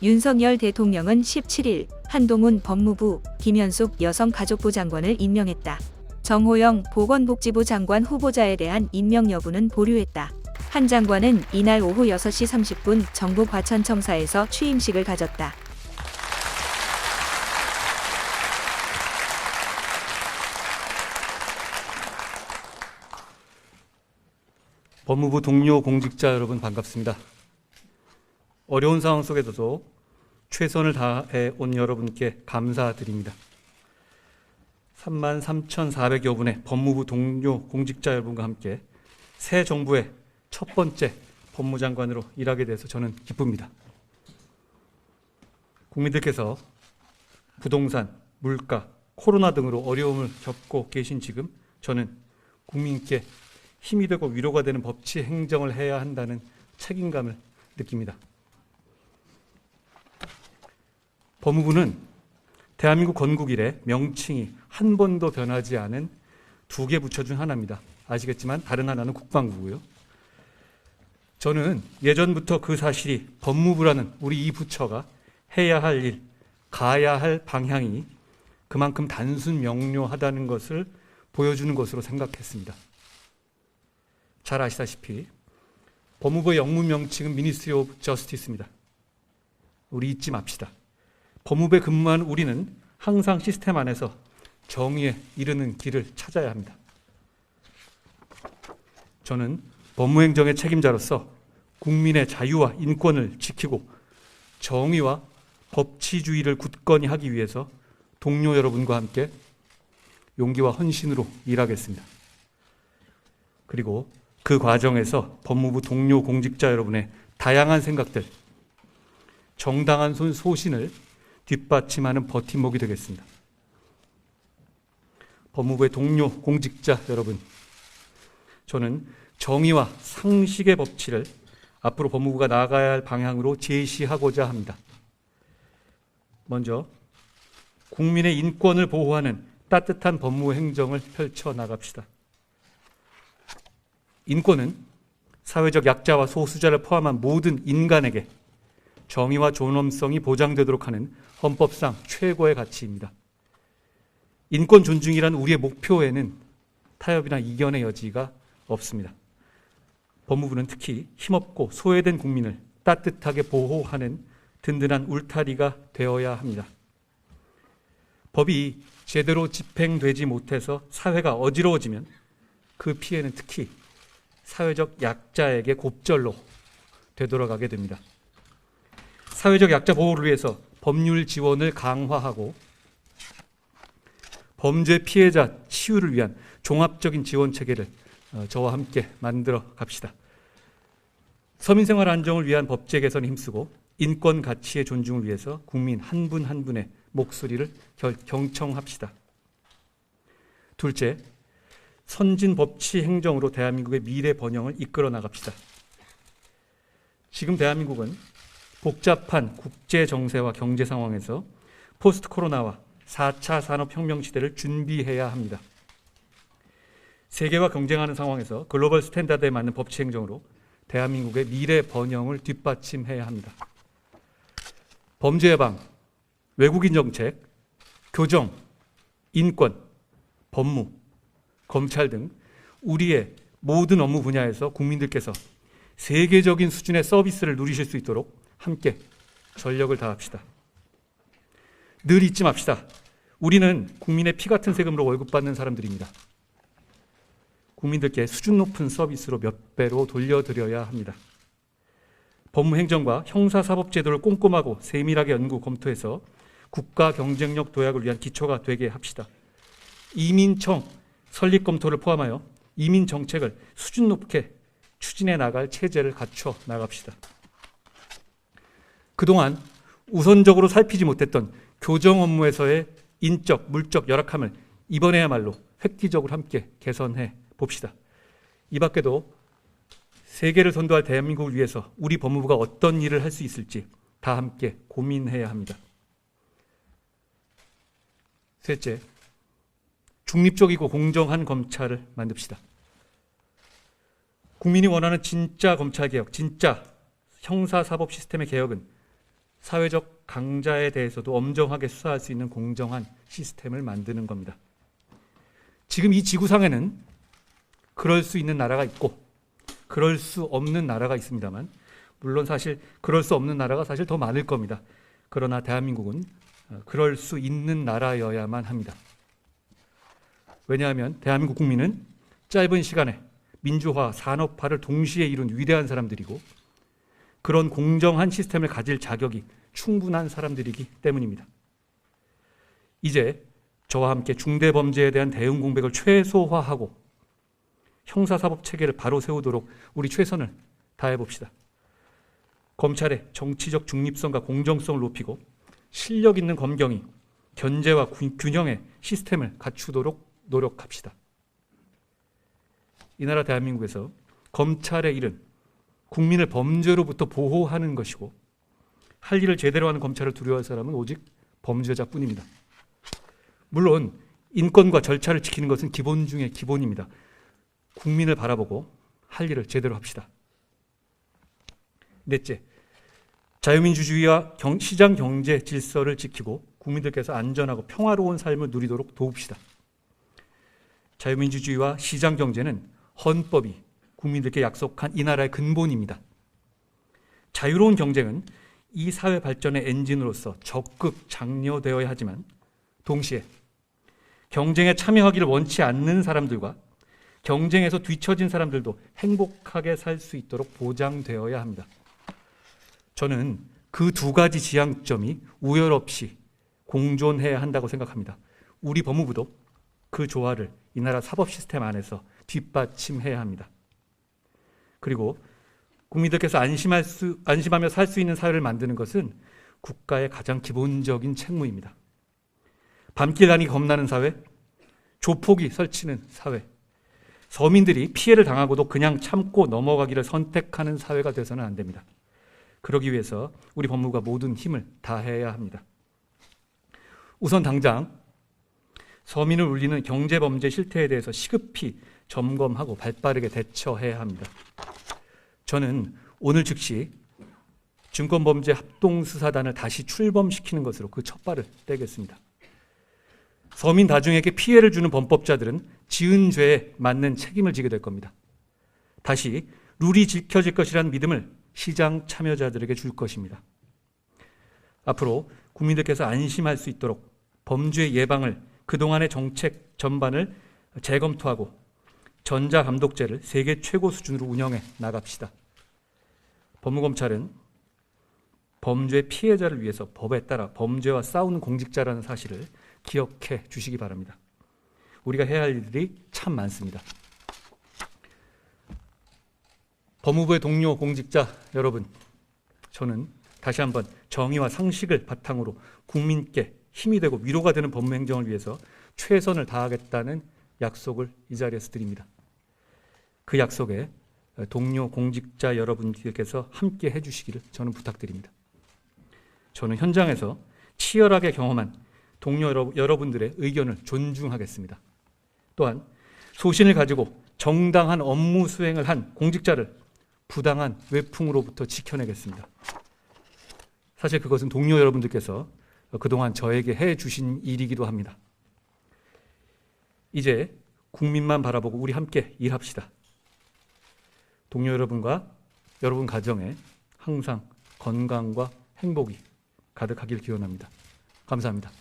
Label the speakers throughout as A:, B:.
A: 윤석열 대통령은 17일 한동훈 법무부, 김현숙 여성가족부 장관을 임명했다. 정호영 보건복지부 장관 후보자에 대한 임명 여부는 보류했다. 한 장관은 이날 오후 6시 30분 정부 과천청사에서 취임식을 가졌다.
B: 법무부 동료 공직자 여러분 반갑습니다. 어려운 상황 속에서도 최선을 다해 온 여러분께 감사드립니다. 33,400여 분의 법무부 동료 공직자 여러분과 함께 새 정부의 첫 번째 법무장관으로 일하게 돼서 저는 기쁩니다. 국민들께서 부동산, 물가, 코로나 등으로 어려움을 겪고 계신 지금 저는 국민께 힘이 되고 위로가 되는 법치 행정을 해야 한다는 책임감을 느낍니다. 법무부는 대한민국 건국 이래 명칭이 한 번도 변하지 않은 두 개 부처 중 하나입니다. 아시겠지만 다른 하나는 국방부고요. 저는 예전부터 그 사실이 법무부라는 우리 이 부처가 해야 할 일, 가야 할 방향이 그만큼 단순 명료하다는 것을 보여주는 것으로 생각했습니다. 잘 아시다시피 법무부의 영문 명칭은 Ministry of Justice입니다. 우리 잊지 맙시다. 법무부에 근무한 우리는 항상 시스템 안에서 정의에 이르는 길을 찾아야 합니다. 저는 법무행정의 책임자로서 국민의 자유와 인권을 지키고 정의와 법치주의를 굳건히 하기 위해서 동료 여러분과 함께 용기와 헌신으로 일하겠습니다. 그리고 그 과정에서 법무부 동료 공직자 여러분의 다양한 생각들, 정당한 소신을 뒷받침하는 버팀목이 되겠습니다. 법무부의 동료 공직자 여러분, 저는 정의와 상식의 법치를 앞으로 법무부가 나아가야 할 방향으로 제시하고자 합니다. 먼저 국민의 인권을 보호하는 따뜻한 법무 행정을 펼쳐 나갑시다. 인권은 사회적 약자와 소수자를 포함한 모든 인간에게 정의와 존엄성이 보장되도록 하는 헌법상 최고의 가치입니다. 인권 존중이란 우리의 목표에는 타협이나 이견의 여지가 없습니다. 법무부는 특히 힘없고 소외된 국민을 따뜻하게 보호하는 든든한 울타리가 되어야 합니다. 법이 제대로 집행되지 못해서 사회가 어지러워지면 그 피해는 특히 사회적 약자에게 곱절로 되돌아가게 됩니다. 사회적 약자 보호를 위해서 법률 지원을 강화하고 범죄 피해자 치유를 위한 종합적인 지원 체계를 저와 함께 만들어 갑시다. 서민생활 안정을 위한 법제 개선에 힘쓰고 인권 가치의 존중을 위해서 국민 한 분 한 분의 목소리를 경청합시다. 둘째, 선진 법치 행정으로 대한민국의 미래 번영을 이끌어 나갑시다. 지금 대한민국은 복잡한 국제 정세와 경제 상황에서 포스트 코로나와 4차 산업혁명 시대를 준비해야 합니다. 세계와 경쟁하는 상황에서 글로벌 스탠다드에 맞는 법치 행정으로 대한민국의 미래 번영을 뒷받침해야 합니다. 범죄 예방, 외국인 정책, 교정, 인권, 법무, 검찰 등 우리의 모든 업무 분야에서 국민들께서 세계적인 수준의 서비스를 누리실 수 있도록 함께 전력을 다합시다. 늘 잊지 맙시다. 우리는 국민의 피 같은 세금으로 월급 받는 사람들입니다. 국민들께 수준 높은 서비스로 몇 배로 돌려드려야 합니다. 법무행정과 형사사법제도를 꼼꼼하고 세밀하게 연구 검토해서 국가 경쟁력 도약을 위한 기초가 되게 합시다. 이민청 설립 검토를 포함하여 이민 정책을 수준 높게 추진해 나갈 체제를 갖춰 나갑시다. 그동안 우선적으로 살피지 못했던 교정 업무에서의 인적, 물적 열악함을 이번에야말로 획기적으로 함께 개선해 봅시다. 이 밖에도 세계를 선도할 대한민국을 위해서 우리 법무부가 어떤 일을 할 수 있을지 다 함께 고민해야 합니다. 셋째, 중립적이고 공정한 검찰을 만듭시다. 국민이 원하는 진짜 검찰개혁, 진짜 형사사법 시스템의 개혁은 사회적 강자에 대해서도 엄정하게 수사할 수 있는 공정한 시스템을 만드는 겁니다. 지금 이 지구상에는 그럴 수 있는 나라가 있고 그럴 수 없는 나라가 있습니다만, 물론 사실 그럴 수 없는 나라가 사실 더 많을 겁니다. 그러나 대한민국은 그럴 수 있는 나라여야만 합니다. 왜냐하면 대한민국 국민은 짧은 시간에 민주화, 산업화를 동시에 이룬 위대한 사람들이고 그런 공정한 시스템을 가질 자격이 충분한 사람들이기 때문입니다. 이제 저와 함께 중대범죄에 대한 대응 공백을 최소화하고 형사사법 체계를 바로 세우도록 우리 최선을 다해봅시다. 검찰의 정치적 중립성과 공정성을 높이고 실력 있는 검경이 견제와 균형의 시스템을 갖추도록 노력합시다. 이 나라 대한민국에서 검찰의 일은 국민을 범죄로부터 보호하는 것이고 할 일을 제대로 하는 검찰을 두려워할 사람은 오직 범죄자뿐입니다. 물론 인권과 절차를 지키는 것은 기본 중의 기본입니다. 국민을 바라보고 할 일을 제대로 합시다. 넷째, 자유민주주의와 시장 경제 질서를 지키고 국민들께서 안전하고 평화로운 삶을 누리도록 도웁시다. 자유민주주의와 시장 경제는 헌법이 국민들께 약속한 이 나라의 근본입니다. 자유로운 경쟁은 이 사회 발전의 엔진으로서 적극 장려되어야 하지만 동시에 경쟁에 참여하기를 원치 않는 사람들과 경쟁에서 뒤처진 사람들도 행복하게 살 수 있도록 보장되어야 합니다. 저는 그 두 가지 지향점이 우열 없이 공존해야 한다고 생각합니다. 우리 법무부도 그 조화를 이 나라 사법 시스템 안에서 뒷받침해야 합니다. 그리고 국민들께서 안심하며 살 수 있는 사회를 만드는 것은 국가의 가장 기본적인 책무입니다. 밤길 다니기 겁나는 사회, 조폭이 설치는 사회, 서민들이 피해를 당하고도 그냥 참고 넘어가기를 선택하는 사회가 돼서는 안 됩니다. 그러기 위해서 우리 법무부가 모든 힘을 다해야 합니다. 우선 당장 서민을 울리는 경제범죄 실태에 대해서 시급히 점검하고 발빠르게 대처해야 합니다. 저는 오늘 즉시 증권범죄 합동수사단을 다시 출범시키는 것으로 그 첫발을 떼겠습니다. 서민 다중에게 피해를 주는 범법자들은 지은 죄에 맞는 책임을 지게 될 겁니다. 다시 룰이 지켜질 것이라는 믿음을 시장 참여자들에게 줄 것입니다. 앞으로 국민들께서 안심할 수 있도록 범죄 예방을 그동안의 정책 전반을 재검토하고 전자감독제를 세계 최고 수준으로 운영해 나갑시다. 법무검찰은 범죄 피해자를 위해서 법에 따라 범죄와 싸우는 공직자라는 사실을 기억해 주시기 바랍니다. 우리가 해야 할 일들이 참 많습니다. 법무부의 동료 공직자 여러분, 저는 다시 한번 정의와 상식을 바탕으로 국민께 힘이 되고 위로가 되는 법무행정을 위해서 최선을 다하겠다는 약속을 이 자리에서 드립니다. 그 약속에 동료 공직자 여러분께서 함께 해주시기를 저는 부탁드립니다. 저는 현장에서 치열하게 경험한 동료 여러분들의 의견을 존중하겠습니다. 또한 소신을 가지고 정당한 업무 수행을 한 공직자를 부당한 외풍으로부터 지켜내겠습니다. 사실 그것은 동료 여러분들께서 그동안 저에게 해주신 일이기도 합니다. 이제 국민만 바라보고 우리 함께 일합시다. 동료 여러분과 여러분 가정에 항상 건강과 행복이 가득하길 기원합니다. 감사합니다.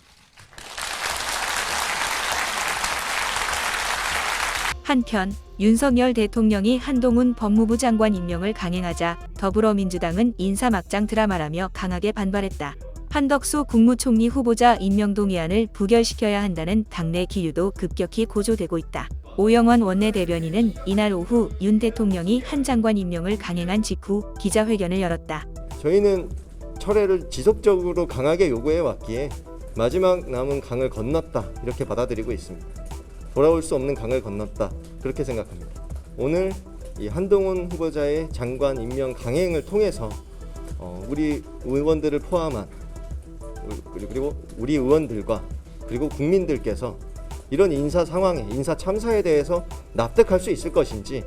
A: 한편 윤석열 대통령이 한동훈 법무부 장관 임명을 강행하자 더불어민주당은 인사막장 드라마라며 강하게 반발했다. 한덕수 국무총리 후보자 임명 동의안을 부결시켜야 한다는 당내 기류도 급격히 고조되고 있다. 오영원 원내대변인은 이날 오후 윤 대통령이 한 장관 임명을 강행한 직후 기자회견을 열었다.
C: 저희는 철회를 지속적으로 강하게 요구해 왔기에 마지막 남은 강을 건넜다, 이렇게 받아들이고 있습니다. 돌아올 수 없는 강을 건넜다, 그렇게 생각합니다. 오늘 이 한동훈 후보자의 장관 임명 강행을 통해서 우리 의원들을 포함한 그리고 우리 의원들과 그리고 국민들께서 이런 인사 상황에, 인사 참사에 대해서 납득할 수 있을 것인지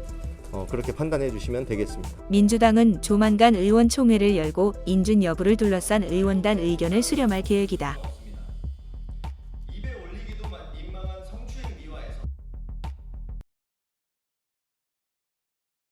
C: 그렇게 판단해 주시면 되겠습니다.
A: 민주당은 조만간 의원총회를 열고 인준 여부를 둘러싼 의원단 의견을 수렴할 계획이다.